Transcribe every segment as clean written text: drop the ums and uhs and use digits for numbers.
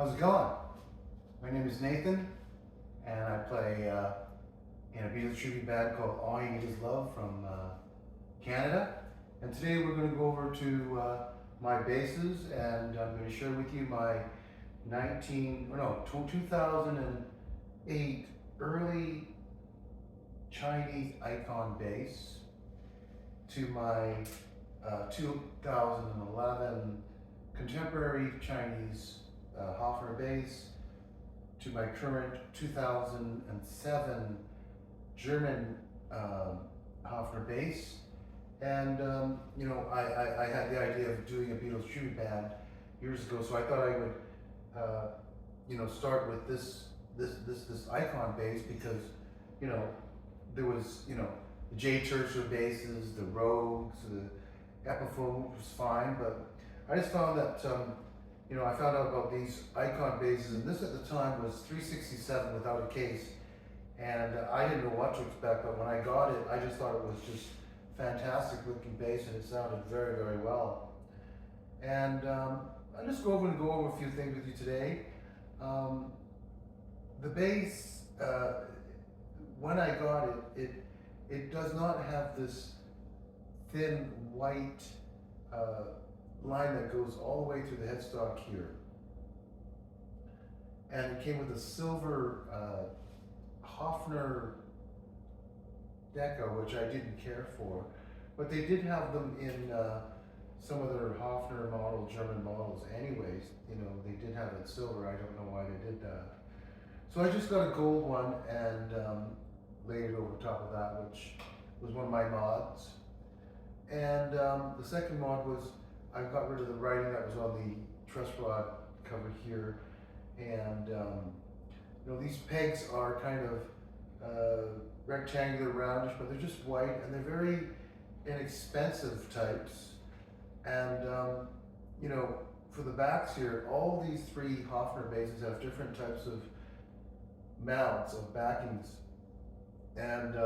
How's it going? My name is Nathan, and I play in a Beatles tribute band called All You Need Is Love from Canada. And today we're going to go over to my basses, and I'm going to share with you my 2008 early Chinese Icon bass to my 2011 contemporary Chinese Hofner bass, to my current 2007 German Hofner bass. And I had the idea of doing a Beatles tribute band years ago, so I thought I would start with this Icon bass, because there was the J Tercer basses, the Rogues, the Epiphone was fine, but I just found that I found out about these Icon basses, and this at the time was 367 without a case, and I didn't know what to expect, but when I got it, I just thought it was just fantastic looking bass, and it sounded very, very well. And I'll just go over a few things with you today. The bass, when I got it does not have this thin white line that goes all the way through the headstock here. And it came with a silver Hofner deco, which I didn't care for. But they did have them in some of their Hofner model, German models anyways. They did have it silver. I don't know why they did that. So I just got a gold one and laid it over top of that, which was one of my mods. And the second mod was, I got rid of the writing that was on the truss rod cover here, and these pegs are kind of rectangular, roundish, but they're just white, and they're very inexpensive types. And for the backs here, all these three Hofner basses have different types of mounts of backings, and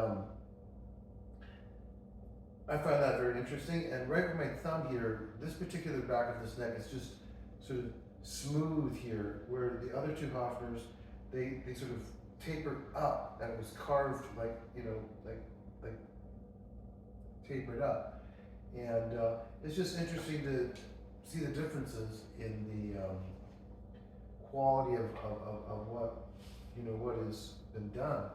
I find that very interesting. And right with my thumb here, this particular back of this neck is just sort of smooth here, where the other two Hofners, they sort of taper up, and it was carved like tapered up. And it's just interesting to see the differences in the quality of what has been done.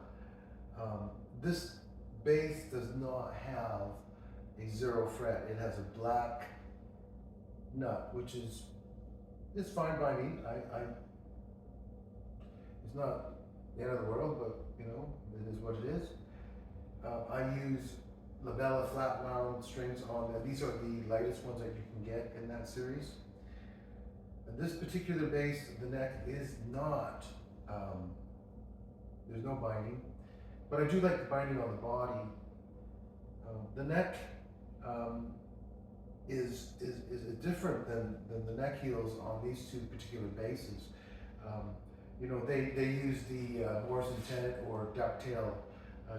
This bass does not have a 0 fret. It has a black nut, which is fine by me. It's not the end of the world, but it is what it is. I use Labella flat wound strings on them. These are the lightest ones that you can get in that series. And this particular bass, the neck is not, there's no binding, but I do like the binding on the body. The neck is different than the neck heels on these two particular basses. They use the Morrison tenon or ducktail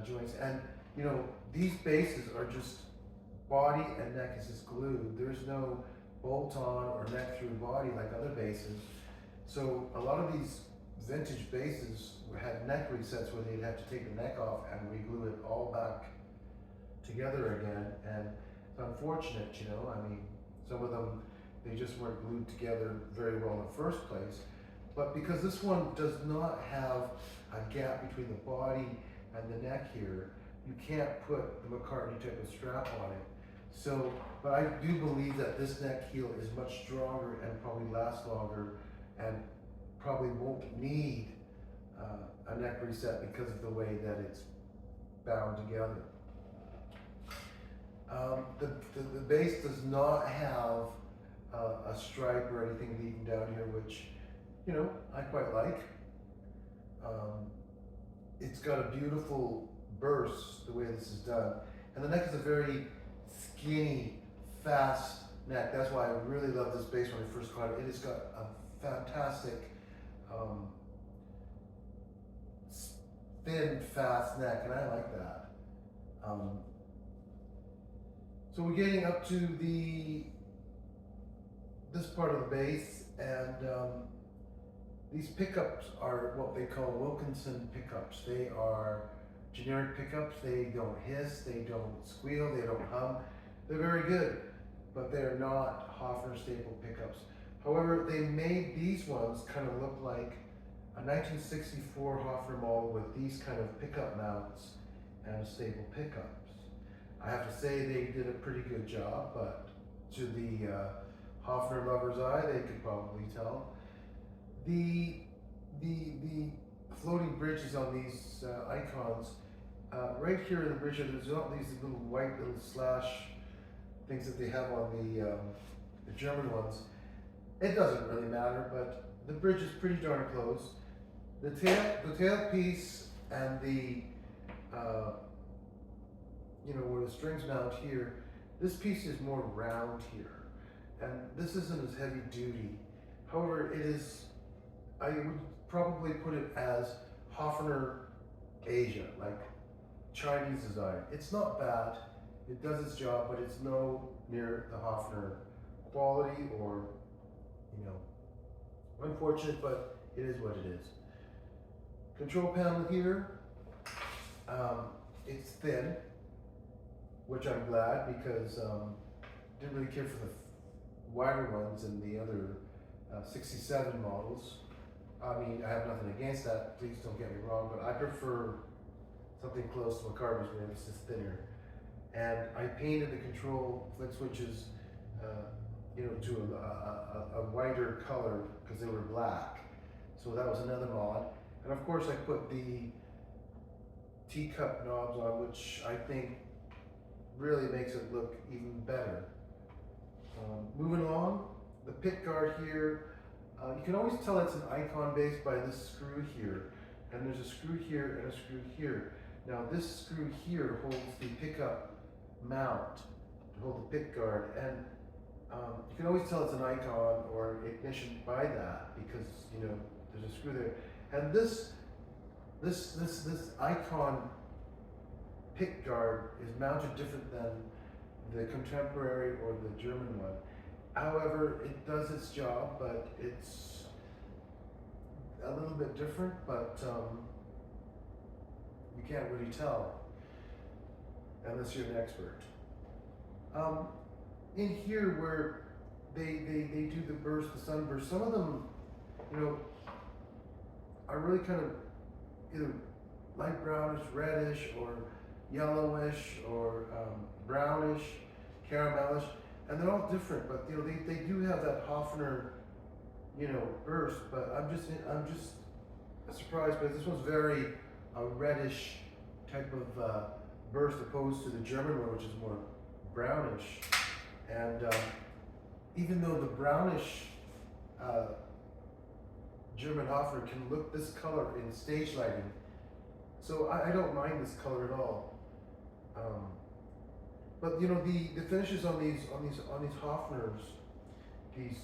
joints, and these basses are just body and neck is just glued. There's no bolt on or neck through body like other basses. So a lot of these vintage basses had neck resets where they'd have to take the neck off and re-glue it all back together again, and it's unfortunate. Some of them, they just weren't glued together very well in the first place. But because this one does not have a gap between the body and the neck here, you can't put the McCartney type of strap on it. So, but I do believe that this neck heel is much stronger and probably lasts longer, and probably won't need a neck reset because of the way that it's bound together. The bass does not have a stripe or anything leading down here, which I quite like. It's got a beautiful burst the way this is done, and the neck is a very skinny, fast neck. That's why I really love this bass when I first got it. It has got a fantastic thin, fast neck, and I like that. So we're getting up to this part of the bass, and these pickups are what they call Wilkinson pickups. They are generic pickups. They don't hiss, they don't squeal, they don't hum. They're very good, but they're not Hofner staple pickups. However, they made these ones kind of look like a 1964 Hofner model with these kind of pickup mounts and staple pickups. I have to say they did a pretty good job, but to the Hofner lover's eye, they could probably tell. The floating bridges on these icons, right here in the bridge, there's all these little white little slash things that they have on the German ones. It doesn't really matter, but the bridge is pretty darn close. The tail piece and the where the strings mount here, this piece is more round here, and this isn't as heavy duty. However, it is, I would probably put it as Hofner Asia, like Chinese design. It's not bad, it does its job, but it's no near the Hofner quality or, unfortunate, but it is what it is. Control panel here, it's thin, which I'm glad because didn't really care for the wider ones in the other 67 models. I mean, I have nothing against that, please don't get me wrong, but I prefer something close to McCarthy's where it's just thinner. And I painted the control flick switches to a whiter color because they were black. So that was another mod. And of course I put the teacup knobs on, which I think really makes it look even better. Moving along, the pick guard here, you can always tell it's an Icon base by this screw here. And there's a screw here and a screw here. Now this screw here holds the pickup mount to hold the pick guard, and you can always tell it's an Icon or ignition by that because there's a screw there. And this Icon pick guard is mounted different than the Contemporary or the German one. However, it does its job, but it's a little bit different, but you can't really tell unless you're an expert. In here where they do the burst, the sunburst, some of them, are really kind of either light brownish, reddish, or yellowish, or brownish, caramelish, and they're all different. But they do have that Hofner, burst. But I'm just surprised because this one's very reddish type of burst opposed to the German one, which is more brownish. And even though the brownish German Hofner can look this color in stage lighting, so I don't mind this color at all. But the finishes on these Hofners, these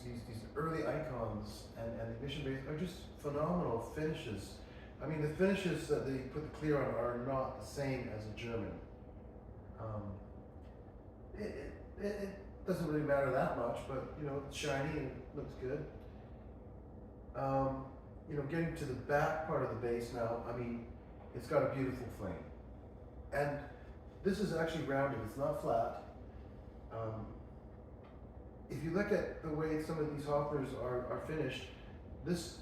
early Icons and the ignition base are just phenomenal finishes. I mean, the finishes that they put the clear on are not the same as a German. It doesn't really matter that much, but it's shiny and it looks good. Getting to the back part of the base now, I mean, it's got a beautiful flame. And this is actually rounded, it's not flat. If you look at the way some of these Hofners are finished, this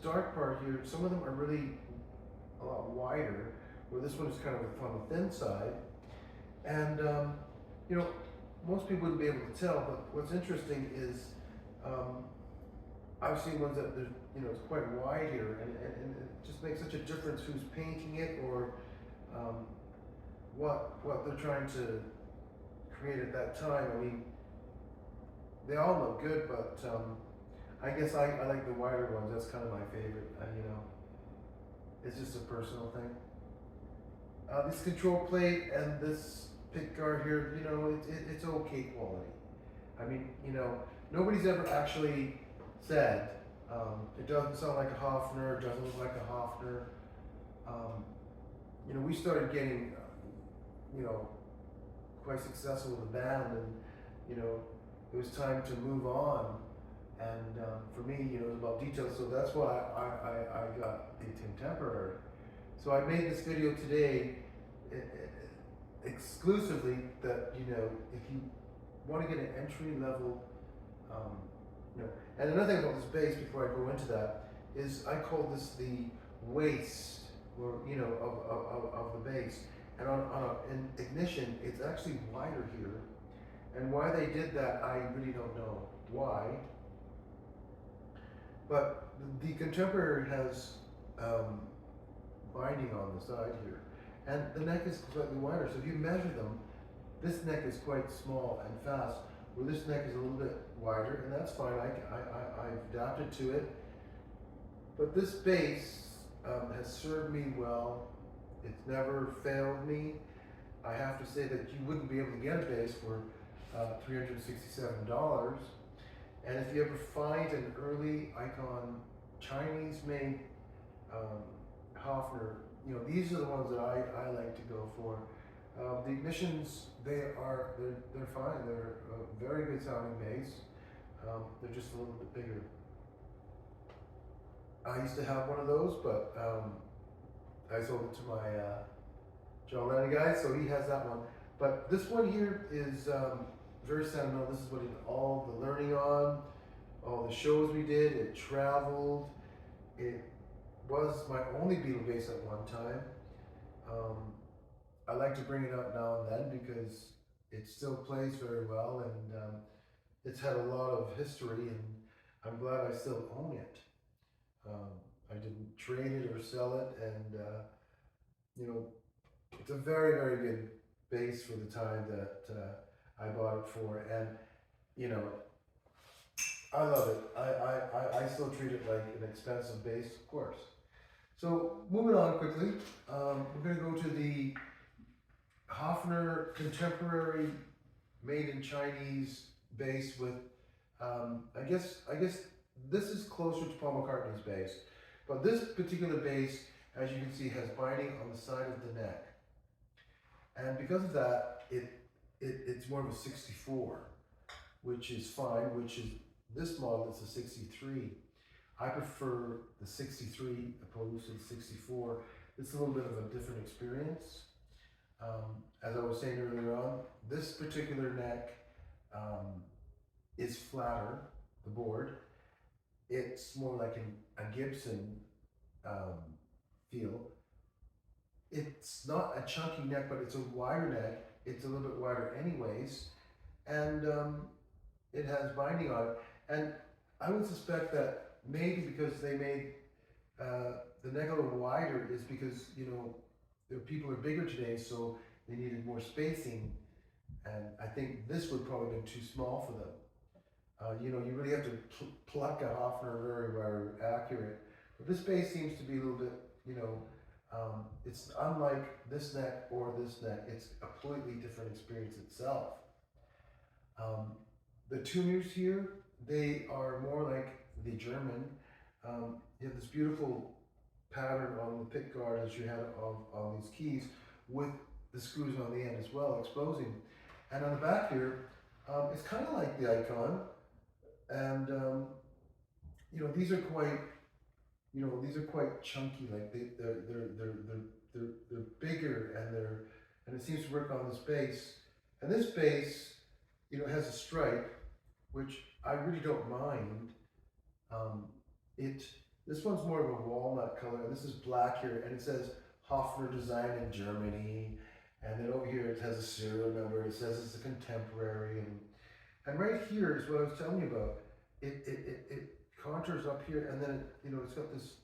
dark part here, some of them are really a lot wider, where this one is kind of on the thin side. And most people wouldn't be able to tell, but what's interesting is I've seen ones that it's quite wide here, and it just makes such a difference who's painting it or what they're trying to create at that time. I mean, they all look good, but I guess I like the wider ones. That's kind of my favorite. It's just a personal thing. This control plate and this pick guard here, it's okay quality. I mean, nobody's ever actually said it doesn't sound like a Hofner, it doesn't look like a Hofner. We started getting, quite successful with the band, and it was time to move on. And for me, you know, it's about details, so that's why I got the Contemporary. So I made this video today exclusively that, you know, if you want to get an entry level, um, you know, and another thing about this base before I go into that is I call this the waist, or you know, of the base. And on an ignition, it's actually wider here. And why they did that, I really don't know why. But the Contemporary has binding on the side here, and the neck is slightly wider. So if you measure them, this neck is quite small and fast, where this neck is a little bit wider, and that's fine. I've adapted to it. But this base has served me well. It's never failed me. I have to say that you wouldn't be able to get a base for $367. And if you ever find an early Icon Chinese-made Hofner, you know, these are the ones that I like to go for. The ignitions, they're fine. They're a very good sounding bass. They're just a little bit bigger. I used to have one of those, but I sold it to my John Lennon guy, so he has that one. But this one here is very sentimental. This is what he did all the learning on, all the shows we did. It traveled. It was my only Beatle bass at one time. I like to bring it up now and then because it still plays very well, and it's had a lot of history, and I'm glad I still own it. I didn't trade it or sell it, and you know, it's a very, very good bass for the time that I bought it for, and you know, I love it. I still treat it like an expensive bass, of course. So moving on quickly, we're going to go to the Hofner Contemporary made in Chinese bass with, I guess this is closer to Paul McCartney's bass, but this particular bass, as you can see, has binding on the side of the neck, and because of that, it's more of a 64, which is fine. Which is this model, it's a 63. I prefer the 63 opposed to the 64. It's a little bit of a different experience. As I was saying earlier on, this particular neck is flatter, the board. It's more like a Gibson feel. It's not a chunky neck, but it's a wider neck. It's a little bit wider anyways, and it has binding on it. And I would suspect that maybe because they made the neck a little wider is because, you know, the people are bigger today, so they needed more spacing. And I think this would probably have been too small for them. You know, you really have to pluck a Hofner very, very accurate. But this bass seems to be a little bit, you know, it's unlike this neck or this neck. It's a completely different experience itself. The tuners here, they are more like the German. You have this beautiful pattern on the pick guard as you had on these keys, with the screws on the end as well, exposing. And on the back here, it's kind of like the Icon, and you know, these are quite, you know, these are quite chunky. Like they're bigger, and it seems to work on this bass. And this bass, you know, has a stripe, which I really don't mind. This one's more of a walnut color, and this is black here, and it says Hofner design in Germany, and then over here it has a serial number. It says it's a Contemporary, and right here is what I was telling you about. It contours up here, and then it, you know, it's got this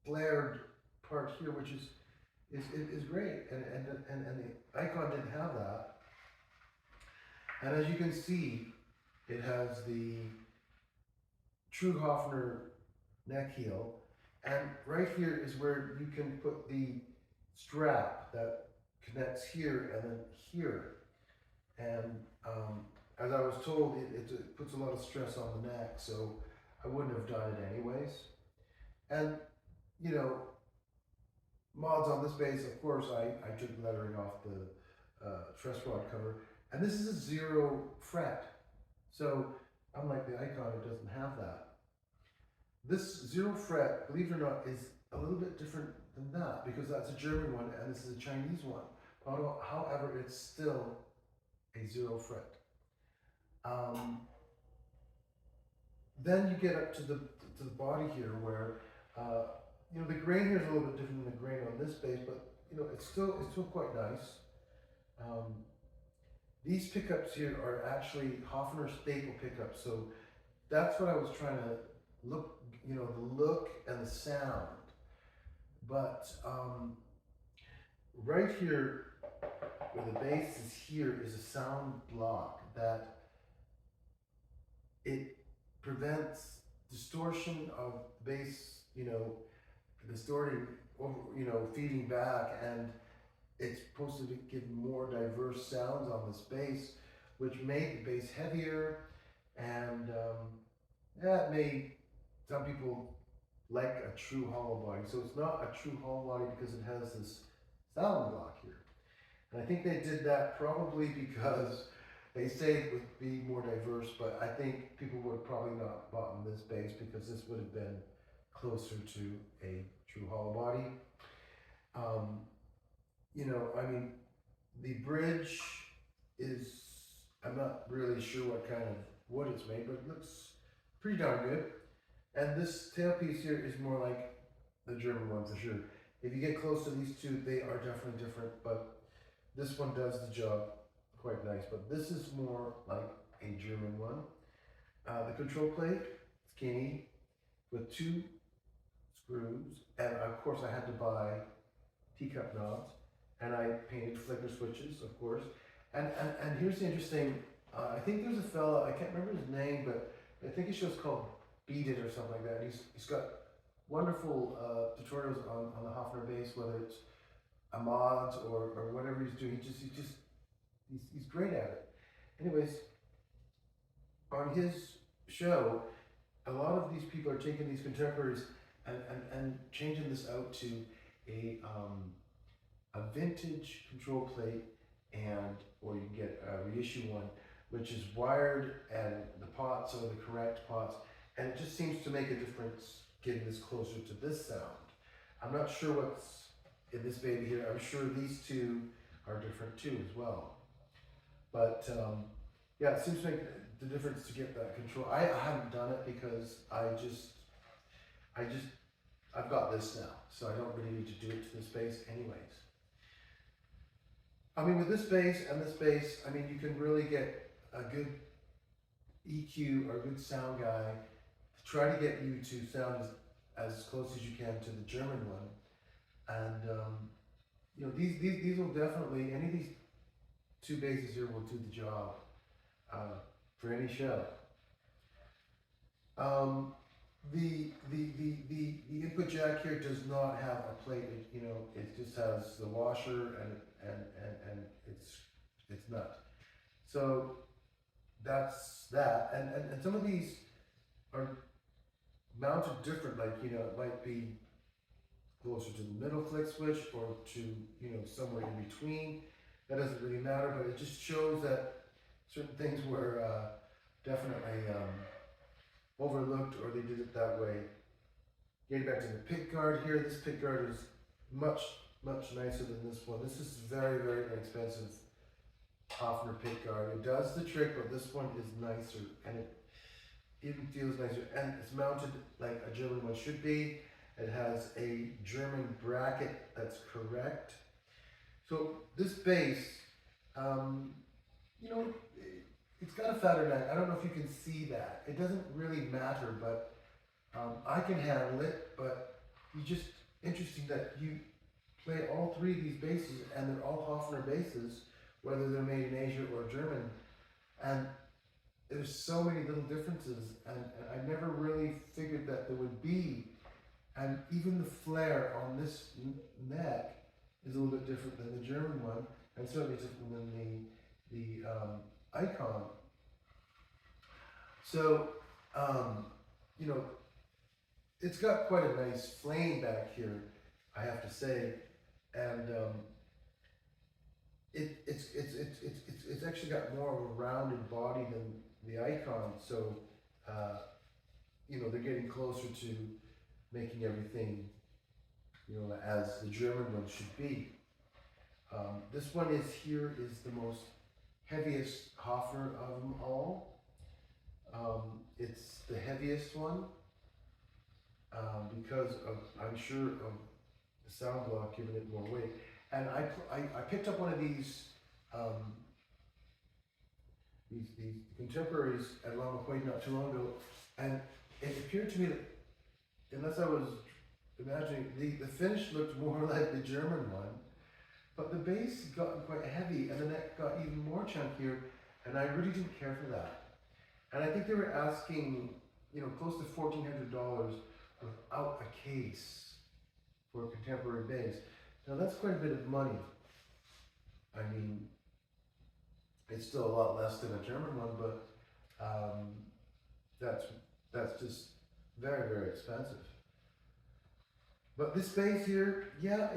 flared part here, which is great, and the Icon didn't have that. And as you can see, it has the true Hofner neck heel, and right here is where you can put the strap that connects here and then here. And as I was told, it puts a lot of stress on the neck, so I wouldn't have done it anyways. And you know, mods on this bass, of course, I took lettering off the truss rod cover, and this is a 0 fret. So unlike the Icon, it doesn't have that. This zero fret, believe it or not, is a little bit different than that because that's a German one and this is a Chinese one. However, it's still a zero fret. Um, then you get up to the body here where the grain here is a little bit different than the grain on this bass, but it's still quite nice. Um, these pickups here are actually Hofner staple pickups, so that's what I was trying to look, the look and the sound. But right here, where the bass is here, is a sound block that it prevents distortion of the bass, distorting over, feeding back, and it's supposed to give more diverse sounds on this bass, which made the bass heavier, and yeah, it made some people like a true hollow body. So it's not a true hollow body because it has this sound block here. And I think they did that probably because they say it would be more diverse, but I think people would have probably not bought this bass because this would have been closer to a true hollow body. I mean, the bridge is, I'm not really sure what kind of wood it's made, but it looks pretty darn good. And this tailpiece here is more like the German one for sure. If you get close to these two, they are definitely different, but this one does the job quite nice. But this is more like a German one. The control plate, skinny, with 2 screws, and of course I had to buy teacup knobs, and I painted flicker switches, of course. And here's the interesting, I think there's a fella, I can't remember his name, but I think his show's called Beat It or something like that. He's got wonderful tutorials on the Hofner bass, whether it's a mods or whatever he's doing. He's great at it. Anyways, on his show, a lot of these people are taking these contemporaries and changing this out to a vintage control plate, or you can get a reissue one, which is wired and the pots are the correct pots, and it just seems to make a difference getting this closer to this sound. I'm not sure what's in this baby here. I'm sure these two are different too as well. But yeah, it seems to make the difference to get that control. I haven't done it because I've got this now, so I don't really need to do it to this bass anyways. I mean, with this bass and this bass, I mean, you can really get a good EQ or a good sound guy to try to get you to sound as close as you can to the German one. And these will definitely, any of these 2 basses here will do the job for any show. The input jack here does not have a plate. It just has the washer and it's nut. So that's that. And some of these are mounted different. Like it might be closer to the middle flick switch or to somewhere in between. That doesn't really matter, but it just shows that certain things were definitely overlooked, or they did it that way. Getting back to the pick guard here, this pick guard is much nicer than this one. This is very inexpensive Hofner pick guard. It does the trick, but this one is nicer, and it even feels nicer, and it's mounted like a German one should be. It has a German bracket that's correct. So this bass, it's got a fatter neck. I don't know if you can see that. It doesn't really matter, but I can handle it. But it's just interesting that you play all 3 of these basses, and they're all Hofner basses, whether they're made in Asia or German. And there's so many little differences, and I never really figured that there would be. And even the flare on this neck is a little bit different than the German one, and certainly different than the Icon. So, it's got quite a nice flame back here, I have to say, and it's actually got more of a rounded body than the Icon. So, they're getting closer to making everything, as the German one should be. This one is the most heaviest Hofner of them all. It's the heaviest one because of, I'm sure, of the sound block giving it more weight. And I picked up one of these contemporaries at Lamaquaid not too long ago, and it appeared to me that, unless I was imagining, the finish looked more like the German one, but the bass got quite heavy and the neck got even more chunkier, and I really didn't care for that. And I think they were asking, close to $1,400 without a case for a contemporary bass. Now that's quite a bit of money. I mean, it's still a lot less than a German one, but that's just very, very expensive. But this bass here, yeah,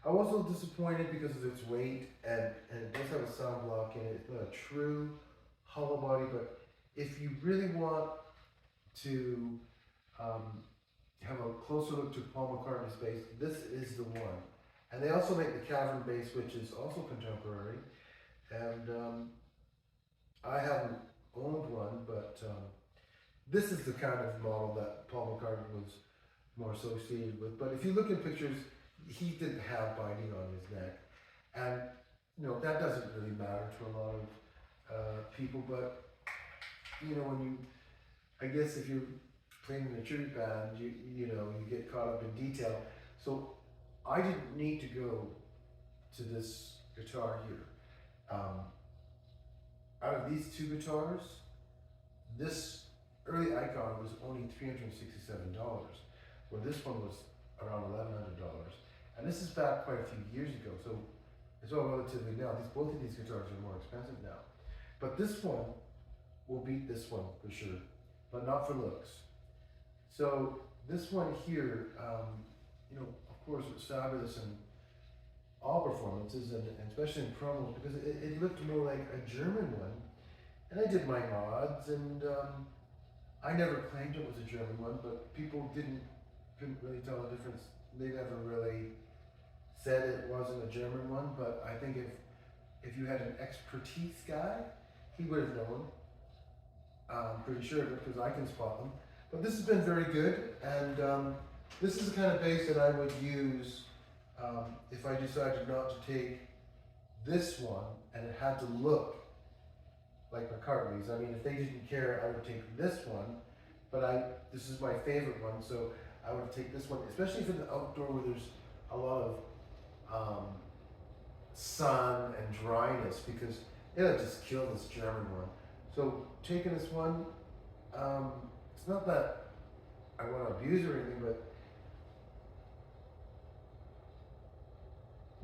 I was a little disappointed because of its weight, and it does have a sound block in it. It's not a true hollow body, but if you really want to have a closer look to Paul McCartney's bass, this is the one. And they also make the cavern bass, which is also contemporary. And I haven't owned one, but this is the kind of model that Paul McCartney was more associated with. But if you look at pictures, he didn't have binding on his neck. And, that doesn't really matter to a lot of people. But, I guess if you're playing in a tribute band, you get caught up in detail. So I didn't need to go to this guitar here. Out of these two guitars, this early Icon was only $367, where this one was around $1,100. And this is back quite a few years ago, so it's all relatively now. Both of these guitars are more expensive now. But this one will beat this one for sure, but not for looks. So this one here, of course, was fabulous in all performances, and especially in promos, because it looked more like a German one. And I did my mods, and I never claimed it was a German one, but people couldn't really tell the difference. They never really said it wasn't a German one, but I think if you had an expertise guy, he would have known. I'm pretty sure, because I can spot them. But this has been very good, and this is the kind of bass that I would use if I decided not to take this one and it had to look like McCartney's. I mean, if they didn't care, I would take this one, but this is my favorite one, so I would take this one, especially for the outdoor where there's a lot of sun and dryness, because it'll just kill this German one. So taking this one, it's not that I want to abuse or anything, but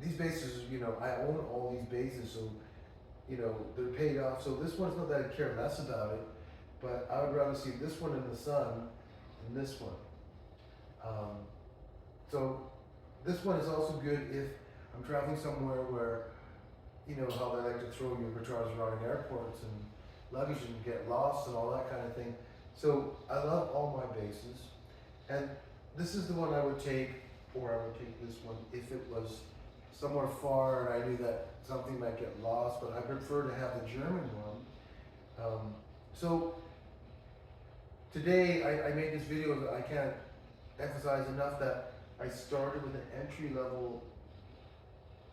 these basses, I own all these basses, so, they're paid off. So this one's not that I care less about it, but I would rather see this one in the sun than this one. So this one is also good if I'm traveling somewhere where, how they like to throw your guitars around in airports and luggage and get lost and all that kind of thing. So I love all my basses, and this is the one I would take, or I would take this one if it was somewhere far and I knew that something might get lost, but I prefer to have the German one. So today I made this video that I can't emphasize enough that I started with an entry-level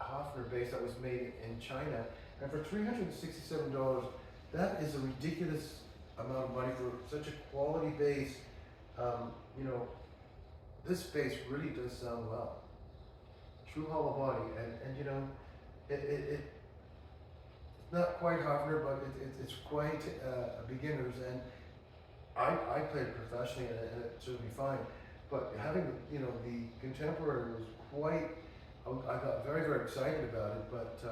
Hofner bass that was made in China, and for $367, that is a ridiculous amount of money for such a quality bass. This bass really does sound well. True hollow body, and it's not quite Hofner, but it's quite beginners, and I played professionally, and it should be fine. But having the contemporary was quite. I got very, very excited about it, but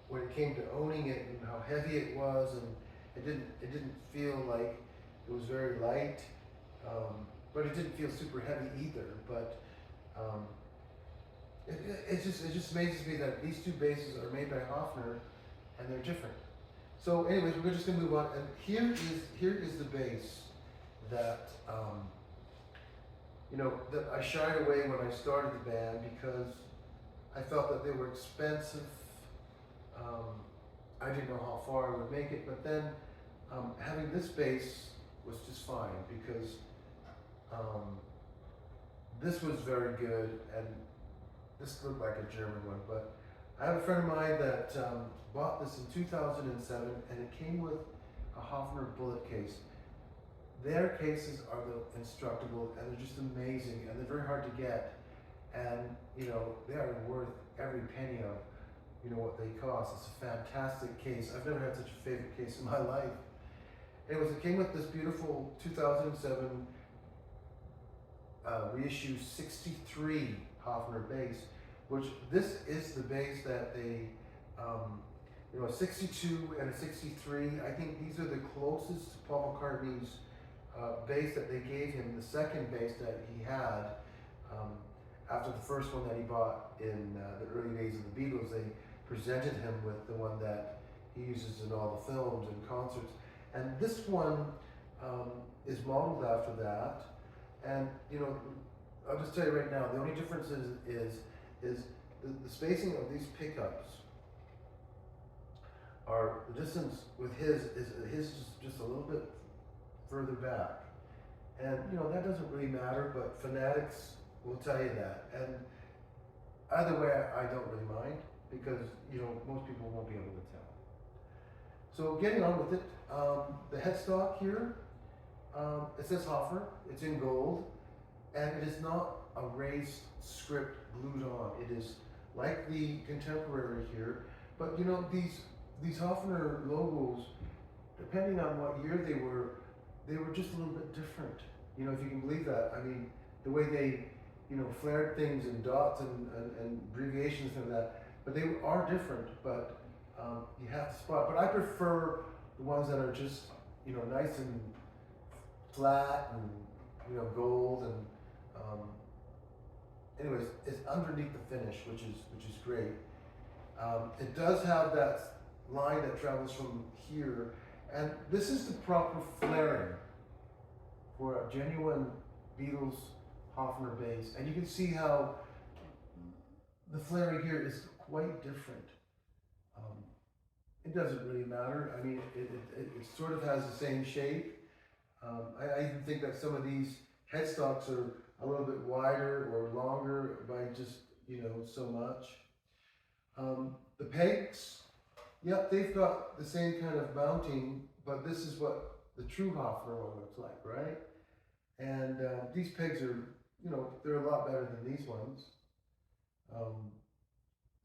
when it came to owning it and how heavy it was, and it didn't feel like it was very light, but it didn't feel super heavy either. But it just amazes me that these two basses are made by Hofner, and they're different. So anyways, we're just gonna move on, and here is the bass that that I shied away when I started the band because I felt that they were expensive. Um, I didn't know how far I would make it, but then having this bass was just fine because um, this was very good, and this looked like a German one. But I have a friend of mine that bought this in 2007, and it came with a Hofner bullet case. Their cases are the instructable, and they're just amazing, and they're very hard to get, and they are worth every penny of what they cost. It's a fantastic case. I've never had such a favorite case in my life. Anyways, it came with this beautiful 2007 reissue 63 Hofner bass, which this is the bass that they, a 62 and a 63. I think these are the closest to Paul McCartney's bass that they gave him. The second bass that he had after the first one that he bought in the early days of the Beatles, they presented him with the one that he uses in all the films and concerts. And this one is modeled after that. And I'll just tell you right now, the only difference is the spacing of these pickups are the distance with his is just a little bit further back. And that doesn't really matter, but fanatics will tell you that. And either way, I don't really mind because most people won't be able to tell. So getting on with it, the headstock here, it says Hofner, it's in gold, and it is not a raised script glued on. It is like the Contemporary here, but these Hofner logos, depending on what year they were just a little bit different. If you can believe that. I mean, the way they, flared things and dots and abbreviations and that, but they are different, but you have to spot. But I prefer the ones that are just, nice and flat and, gold and, anyways, it's underneath the finish, which is great. It does have that line that travels from here, and this is the proper flaring for a genuine Beatles Hofner bass, and you can see how the flaring here is quite different. It doesn't really matter. I mean, it sort of has the same shape. I even think that some of these headstocks are a little bit wider or longer by just so much. The pegs, yep, they've got the same kind of mounting, but this is what the true Hofner one looks like, right? And these pegs are, they're a lot better than these ones.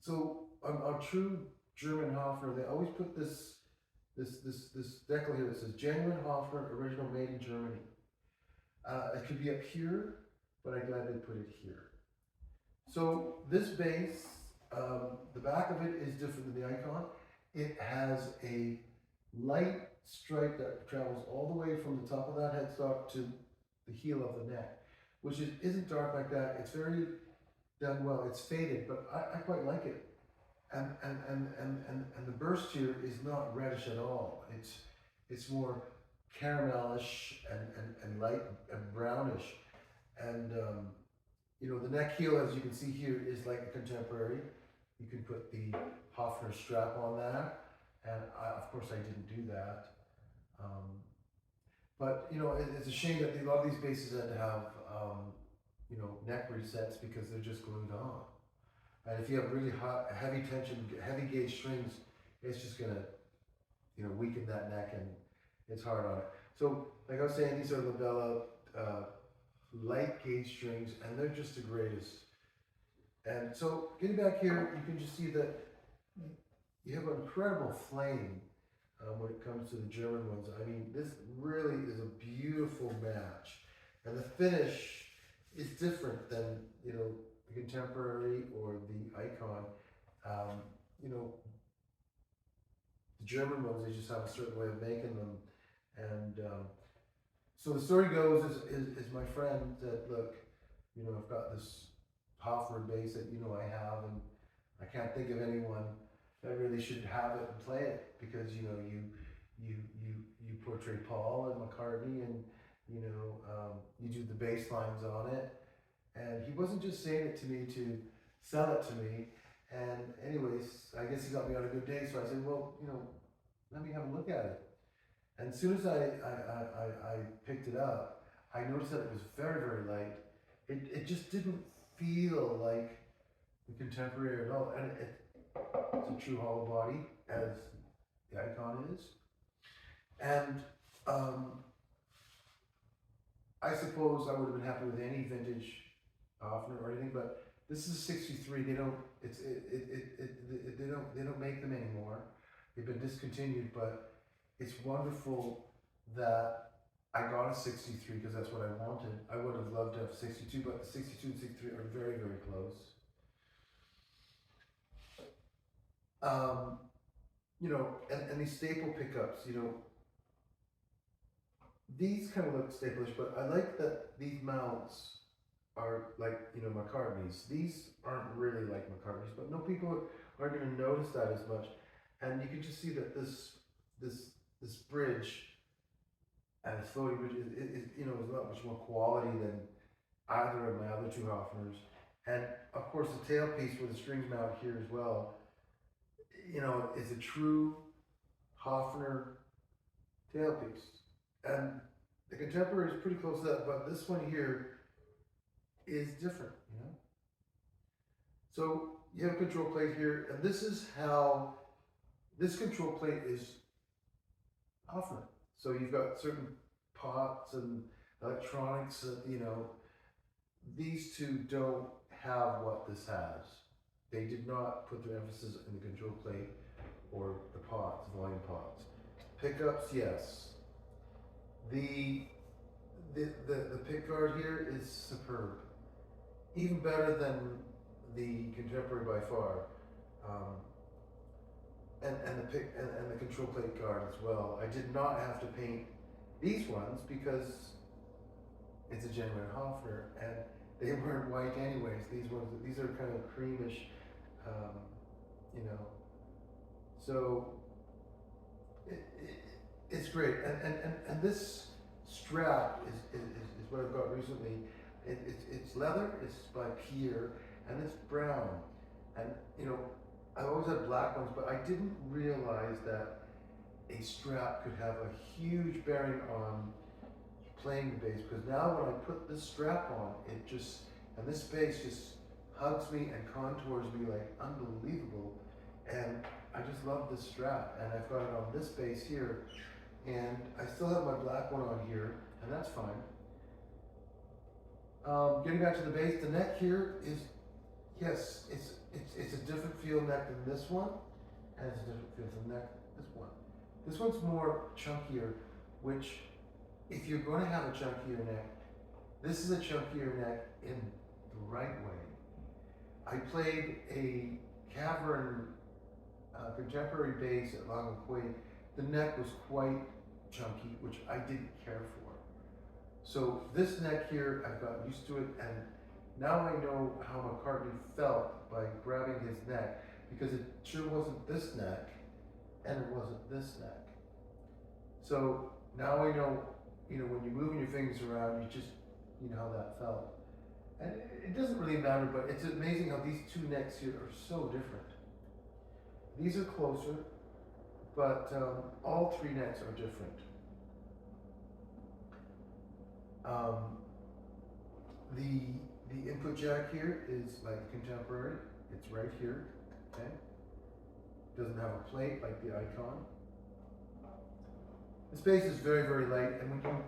So on true German Hofner, they always put this decal here that says genuine Hofner, original made in Germany. It could be up here, but I'm glad they put it here. So this bass, the back of it is different than the Icon. It has a light stripe that travels all the way from the top of that headstock to the heel of the neck, which isn't dark like that. It's very done well. It's faded, but I quite like it. And the burst here is not reddish at all. It's more caramelish and light and brownish. And the neck heel, as you can see here, is like a Contemporary. You can put the Hofner strap on that, and of course I didn't do that. But it's a shame that a lot of these basses had to have neck resets because they're just glued on. And if you have really hot, heavy tension, heavy gauge strings, it's just gonna weaken that neck, and it's hard on it. So like I was saying, these are Labella light gauge strings, and they're just the greatest. And so getting back here, you can just see that you have an incredible flame when it comes to the German ones. I mean, this really is a beautiful match, and the finish is different than the Contemporary or the Icon. The German ones, they just have a certain way of making them, and so the story goes is my friend said, look, I've got this Hofner bass that I have, and I can't think of anyone I really should have it and play it because you portray Paul and McCartney, and you do the bass lines on it. And he wasn't just saying it to me to sell it to me. And anyways, I guess he got me on a good day, so I said, well, let me have a look at it. And as soon as I picked it up, I noticed that it was very, very light. It just didn't feel like the Contemporary at all. And it's a true hollow body, as the Icon is. And I suppose I would have been happy with any vintage Hofner or anything, but this is a '63. They don't. They don't make them anymore. They've been discontinued, but it's wonderful that I got a '63 because that's what I wanted. I would have loved to have 62, but the '62 and '63 are very, very close. And these staple pickups, these kind of look stapleish, but I like that these mounts are like, McCartney's. These aren't really like McCartney's, but no, people aren't going to notice that as much. And you can just see that this bridge and the floating bridge is a lot much more quality than either of my other two Hofners. And of course, the tailpiece with the strings mount here as well, is a true Hofner tailpiece. And the Contemporary is pretty close to that, but this one here is different, So you have a control plate here, and this is how this control plate is Hofner. So you've got certain pots and electronics, these two don't have what this has. They did not put their emphasis in the control plate or the pots, volume pots. Pickups, yes. The pick guard here is superb. Even better than the Contemporary by far. And the control plate guard as well. I did not have to paint these ones because it's a genuine Hofner, and they weren't white anyways. These are kind of creamish, So it's great, and this strap is what I've got recently. It's leather. It's by Pierre, and it's brown, and I always had black ones, but I didn't realize that a strap could have a huge bearing on playing the bass, because now when I put this strap on, and this bass just hugs me and contours me like unbelievable, and I just love this strap, and I've got it on this bass here, and I still have my black one on here, and that's fine. Getting back to the bass, the neck here is, yes, it's a different feel neck than this one, and it's a different feel from neck this one. This one's more chunkier, which, if you're going to have a chunkier neck, this is a chunkier neck in the right way. I played a cavern contemporary bass at La Longue. The neck was quite chunky, which I didn't care for. So this neck here, I've gotten used to it, and now I know how McCartney felt by grabbing his neck, because it sure wasn't this neck, and it wasn't this neck. So now I know, when you're moving your fingers around, you know how that felt. And it doesn't really matter, but it's amazing how these two necks here are so different. These are closer, but all three necks are different. The input jack here is like Contemporary. It's right here, okay? Doesn't have a plate like the Icon. This bass is very, very light, and when you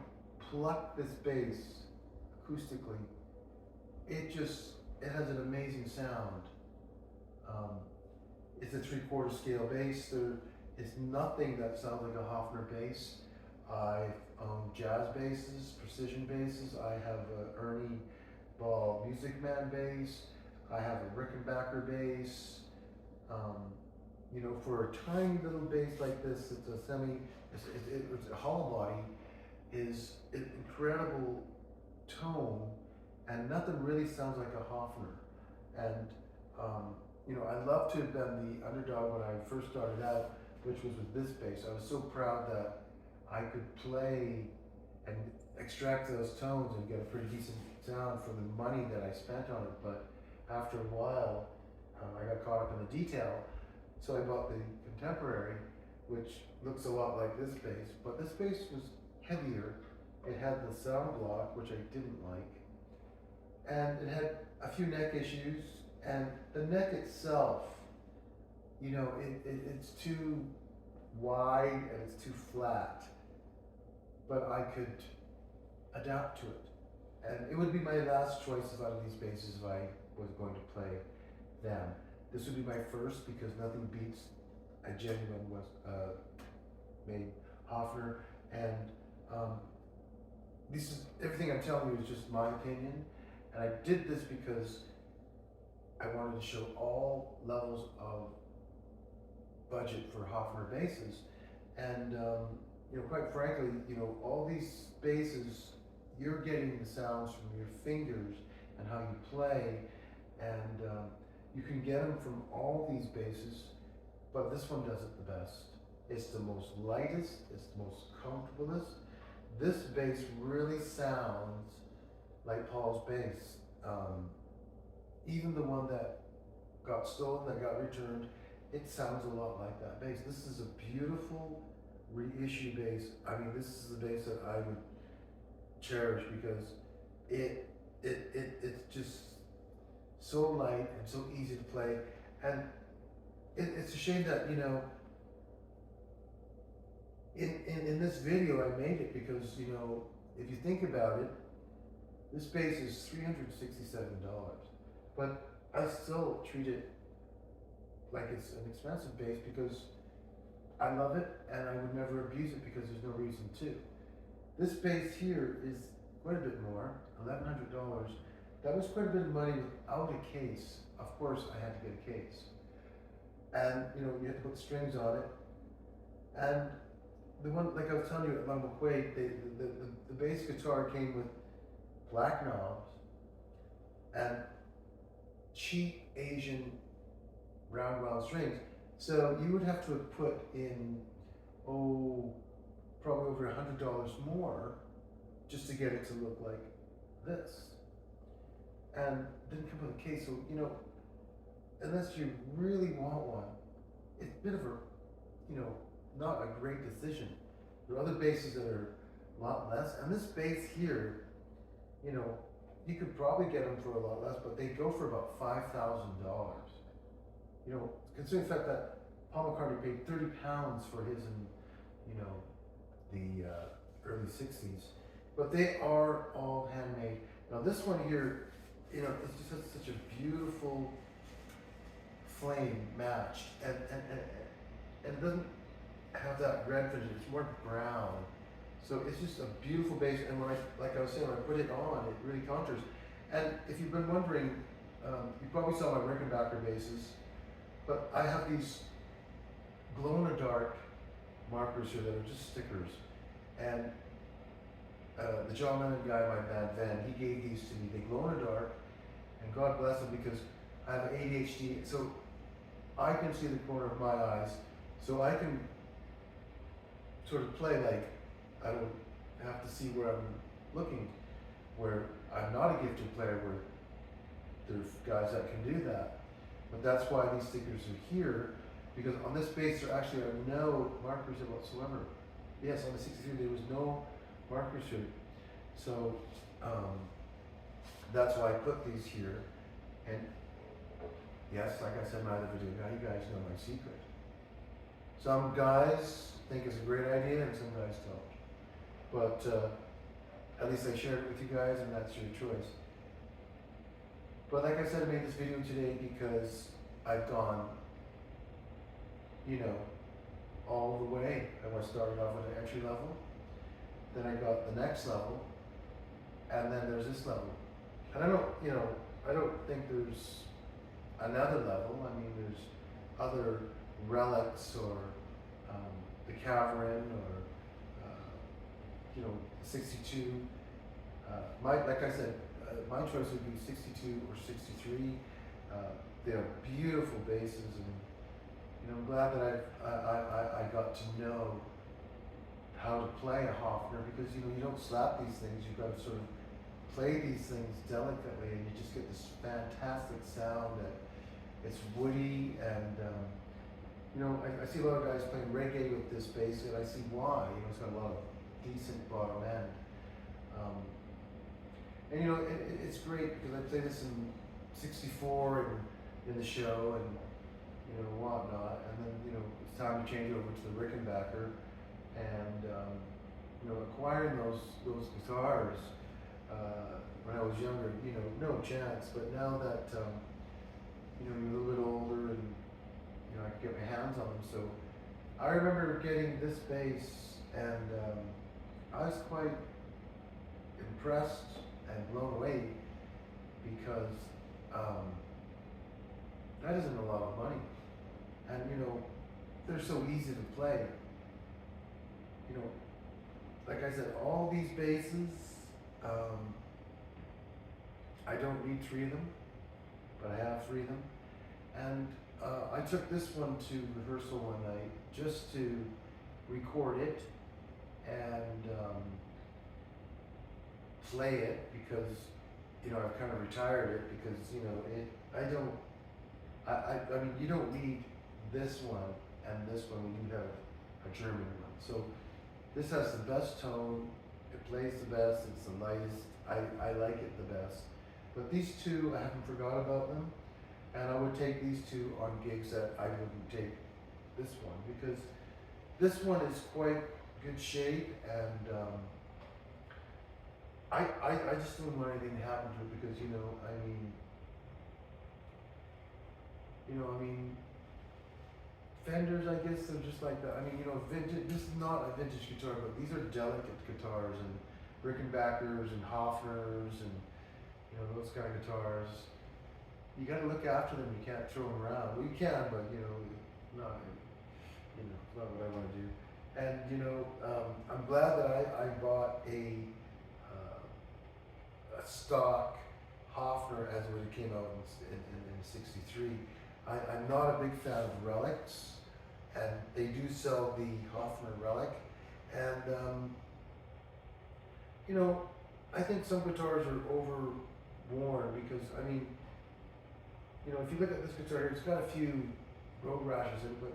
pluck this bass acoustically, it has an amazing sound. It's a 3/4 scale bass. There is nothing that sounds like a Hofner bass. I've owned jazz basses, precision basses. I have an Ernie Ball Music Man bass. I have a Rickenbacker bass. For a tiny little bass like this, it's a hollow body, is an incredible tone, and nothing really sounds like a Hofner. And you know, I love to have been the underdog when I first started out, which was with this bass. I was so proud that I could play and extract those tones and get a pretty decent sound for the money that I spent on it. But after a while, I got caught up in the detail, so I bought the Contemporary, which looks a lot like this bass, but this bass was heavier. It had the sound block, which I didn't like, and it had a few neck issues, and the neck itself, you know, it's too wide and it's too flat, but I could adapt to it. And it would be my last choices out of these basses if I was going to play them. This would be my first because nothing beats a genuine made Hofner, and this is everything I'm telling you is just my opinion, and I did this because I wanted to show all levels of budget for Hofner basses, and you know, quite frankly, you know, all these basses, you're getting the sounds from your fingers and how you play, and you can get them from all these basses, but this one does it the best. It's the most lightest, it's the most comfortablest. This bass really sounds like Paul's bass. Even the one that got stolen, that got returned, it sounds a lot like that bass. This is a beautiful reissue bass. I mean, this is the bass that I would cherish because it's just so light and so easy to play. And it's a shame that, you know, in this video I made it because, you know, if you think about it, this bass is $367, but I still treat it like it's an expensive bass because I love it and I would never abuse it because there's no reason to. This bass here is quite a bit more, $1,100. That was quite a bit of money without a case. Of course, I had to get a case. And, you know, you had to put strings on it. And the one, like I was telling you at Mount McQuaid, the bass guitar came with black knobs and cheap Asian round wound strings. So you would have to have put in, probably over $100 more just to get it to look like this. And didn't come with a case, so, you know, unless you really want one, it's a bit of a, you know, not a great decision. There are other basses that are a lot less, and this bass here, you know, you could probably get them for a lot less, but they go for about $5,000. You know, considering the fact that Paul McCartney paid 30 pounds for his in, you know, the early 60s, but they are all handmade. Now this one here, you know, it just has such a beautiful flame match, and it doesn't have that red finish, it's more brown. So it's just a beautiful bass, and when like I was saying, when I put it on, it really contours. And if you've been wondering, you probably saw my Rickenbacker basses, but I have these glow-in-the-dark markers here that are just stickers. And the John Lennon guy in my band, Van, he gave these to me. They glow in the dark, and God bless him because I have ADHD, so I can see the corner of my eyes, so I can sort of play like I don't have to see where I'm looking, where I'm not a gifted player, where there's guys that can do that. But that's why these stickers are here, because on this bass there actually are no markers whatsoever. Yes, on the 63 there was no markers here. So that's why I put these here. And yes, like I said in my other video, now you guys know my secret. Some guys think it's a great idea and some guys don't. But at least I shared it with you guys, and that's your choice. But like I said, I made this video today because I've gone, you know, all the way. I started off at an entry level, then I got the next level, and then there's this level. And I don't, you know, I don't think there's another level. I mean, there's other relics, or the Cavern, or you know, 62. Like I said, my choice would be 62 or 63. they are beautiful basses, and I'm glad that I got to know how to play a Hofner, because you don't slap these things. You've got to sort of play these things delicately, and you just get this fantastic sound that it's woody, and I see a lot of guys playing reggae with this bass, and I see why. It's got a lot of decent bottom end. And it's great because I play this in '64 and in the show and whatnot, and then it's time to change over to the Rickenbacker, and acquiring those guitars when I was younger, no chance. But now that you're a little bit older and I can get my hands on them, so I remember getting this bass, and I was quite impressed and blown away, because that isn't a lot of money, and they're so easy to play. Like I said, all these basses, I don't need 3 of them, but I have 3 of them, and I took this one to rehearsal one night just to record it and play it, because I've kind of retired it, because I mean, you don't need this one and this one when you have a German one. So this has the best tone, it plays the best, it's the lightest, I like it the best. But these two, I haven't forgot about them, and I would take these two on gigs that I wouldn't take this one, because this one is quite good shape, and I just don't want anything to happen to it, because I mean, Fenders, I guess, they're just like that. I mean, vintage. This is not a vintage guitar, but these are delicate guitars, and Rickenbackers and Hofners, and those kind of guitars. You got to look after them. You can't throw them around. Well, you can, but not not what I want to do. And I'm glad that I bought a stock Hofner as when it came out in '63. I'm not a big fan of relics, and they do sell the Hofner relic, and I think some guitars are overworn, because I mean, if you look at this guitar here, it's got a few road rashes in it, but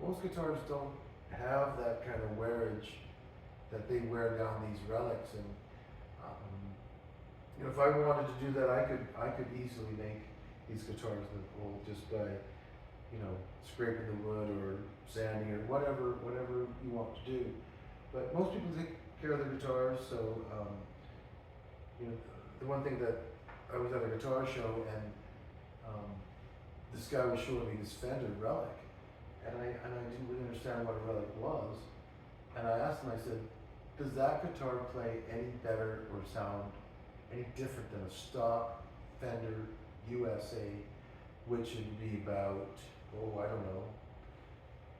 most guitars don't have that kind of wearage that they wear down these relics, and if I wanted to do that, I could easily make these guitars look old just by scraping the wood or sanding or whatever you want to do. But most people take care of their guitars, so the one thing that I was at a guitar show, and this guy was showing me this Fender relic, and I didn't really understand what a relic was, and I asked him, I said, does that guitar play any better or sound any different than a stock Fender USA, which would be about, I don't know,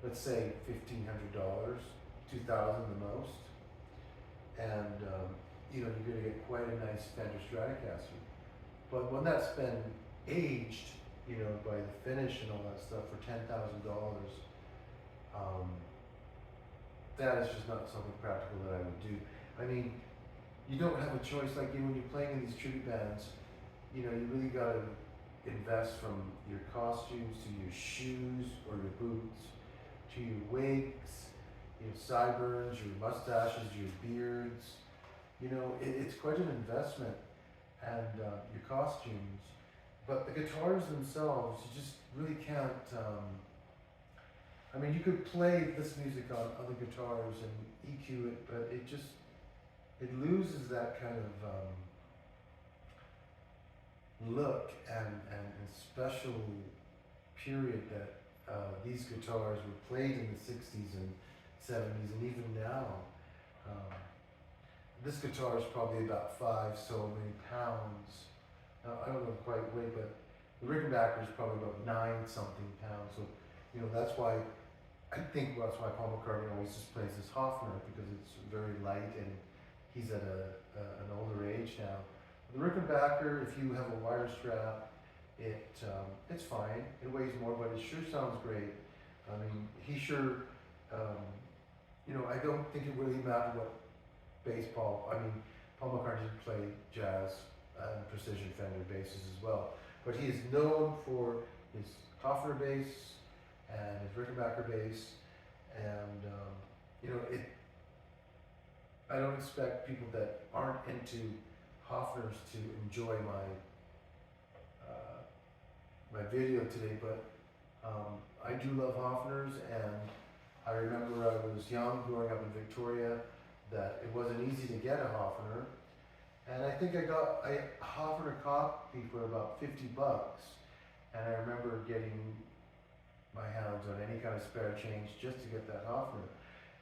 let's say $1,500, $2,000 the most, and you're going to get quite a nice Fender Stratocaster. But when that's been aged, by the finish and all that stuff for $10,000, that is just not something practical that I would do. I mean, you don't have a choice. Like when you're playing in these tribute bands, you really got to invest from your costumes to your shoes or your boots to your wigs, sideburns, your mustaches, your beards. It's quite an investment, and your costumes. But the guitars themselves, you just really can't. I mean, you could play this music on other guitars and EQ it, but it loses that kind of look and special period that these guitars were played in the '60s and '70s, and even now. This guitar is probably about 5 so many pounds. I don't know the quite weight, but the Rickenbacker is probably about 9 something pounds. So, that's why I think that's why Paul McCartney always just plays this Hofner, because it's very light, and he's at an older age now. The Rickenbacker, if you have a wire strap It's fine. It weighs more, but it sure sounds great. I mean, he sure, um, I don't think it really mattered what Paul McCartney did play jazz and precision Fender basses as well. But he is known for his Hofner bass and his Rickenbacker bass, and I don't expect people that aren't into Hofners to enjoy my video today, but I do love Hofners, and I remember I was young growing up in Victoria that it wasn't easy to get a Hofner, and I think I got a Hofner copy for about $50, and I remember getting my hands on any kind of spare change just to get that Hofner.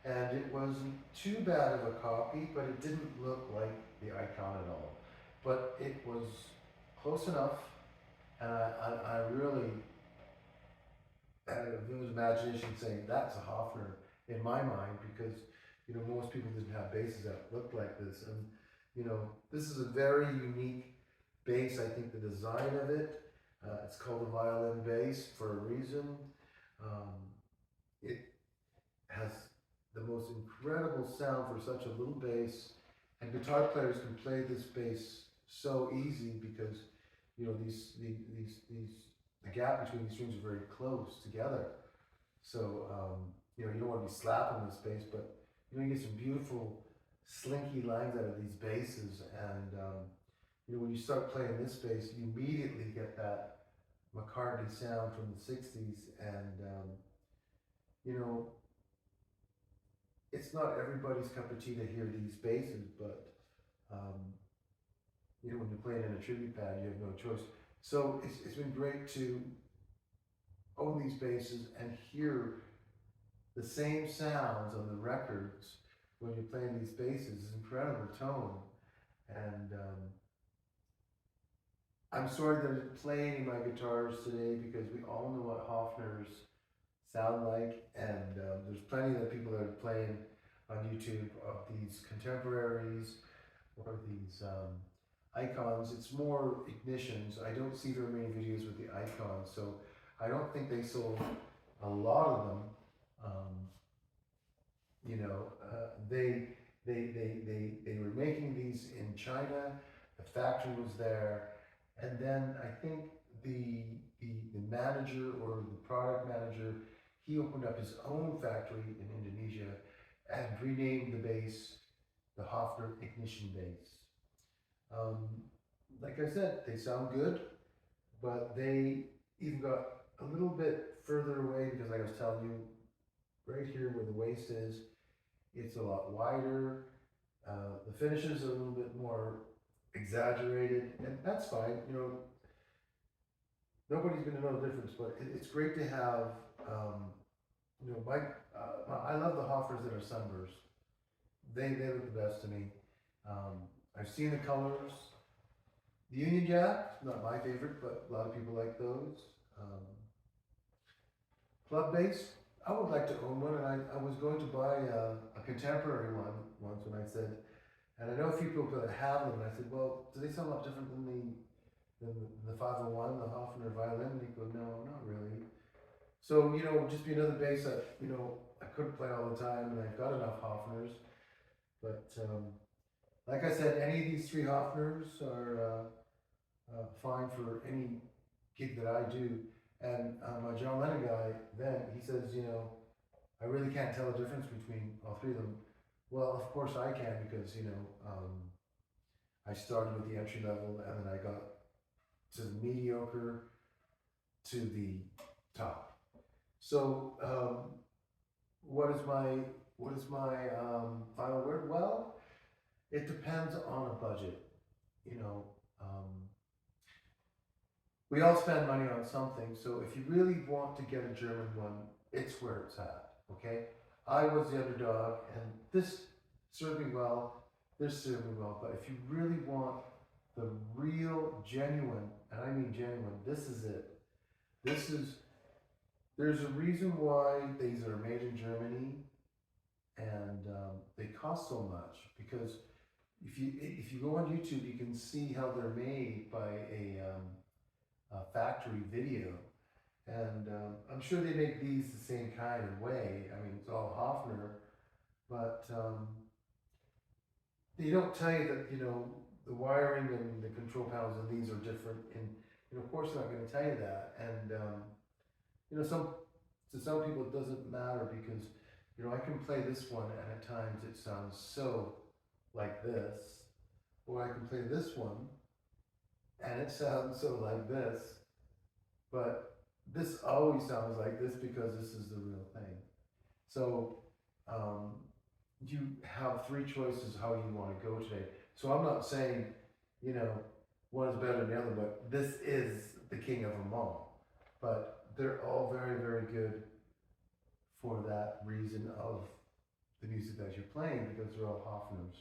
And it wasn't too bad of a copy, but it didn't look like the Icon at all. But it was close enough, and I really had a vivid imagination saying that's a Hofner in my mind, because most people didn't have basses that looked like this, and this is a very unique bass. I think the design of it, it's called a violin bass for a reason. It has the most incredible sound for such a little bass, and guitar players can play this bass so easy because the gap between these strings are very close together. So you don't want to be slapping this bass, but you get some beautiful slinky lines out of these basses, and when you start playing this bass, you immediately get that McCartney sound from the '60s, and it's not everybody's cup of tea to hear these basses, but when you're playing in a tribute band, you have no choice. So it's been great to own these basses and hear the same sounds on the records when you're playing these basses. It's incredible tone, and I'm sorry that I didn't play any of my guitars today, because we all know what Hofners sound like, and there's plenty of people that are playing on YouTube of these contemporaries or these icons. It's more ignitions. I don't see very many videos with the icons, so I don't think they sold a lot of them. They were making these in China. The factory was there, and then I think the manager or the product manager, he opened up his own factory in Indonesia and renamed the bass the Hofner Ignition bass. Like I said, they sound good, but they even got a little bit further away, because like I was telling you, right here where the waist is, it's a lot wider. The finishes are a little bit more exaggerated, and that's fine. Nobody's going to know the difference, but it's great to have. I love the Hofners that are sunburst. They look the best to me. I've seen the colors. The Union Jack, not my favorite, but a lot of people like those. Club bass, I would like to own one, and I was going to buy a contemporary one once when I said, and I know a few people that have them, and I said, well, do they sound a lot different than the 501, the Hofner violin? And he goes, no, not really. So, just be another bass that, I couldn't play all the time, and I've got enough Hofners. But, like I said, any of these three Hofners are fine for any gig that I do. And my John Lennon guy, then, he says, I really can't tell the difference between all three of them. Well, of course I can, because, I started with the entry level, and then I got to the mediocre to the top. So, what is my final word? Well, it depends on a budget. We all spend money on something, so if you really want to get a German one, it's where it's at, okay? I was the underdog, and this served me well, this served me well, but if you really want the real, genuine, and I mean genuine, this is it. There's a reason why these are made in Germany, and they cost so much, because if you go on YouTube, you can see how they're made by factory video. And I'm sure they make these the same kind of way. I mean, it's all Hofner, but they don't tell you that, you know, the wiring and the control panels and these are different. And, you know, of course, they're not going to tell you that. And, you know, to some people it doesn't matter because, you know, I can play this one and at times it sounds so like this, or I can play this one and it sounds so like this, but this always sounds like this because this is the real thing. So you have three choices how you want to go today. So I'm not saying, you know, one is better than the other, but this is the king of them all. But they're all very, very good for that reason of the music that you're playing because they're all Hofners.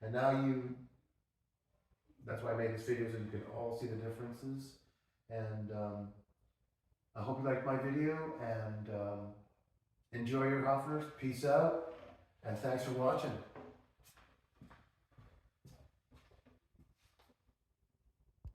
And now that's why I made this video so you can all see the differences. And I hope you liked my video and enjoy your Hofners. Peace out and thanks for watching.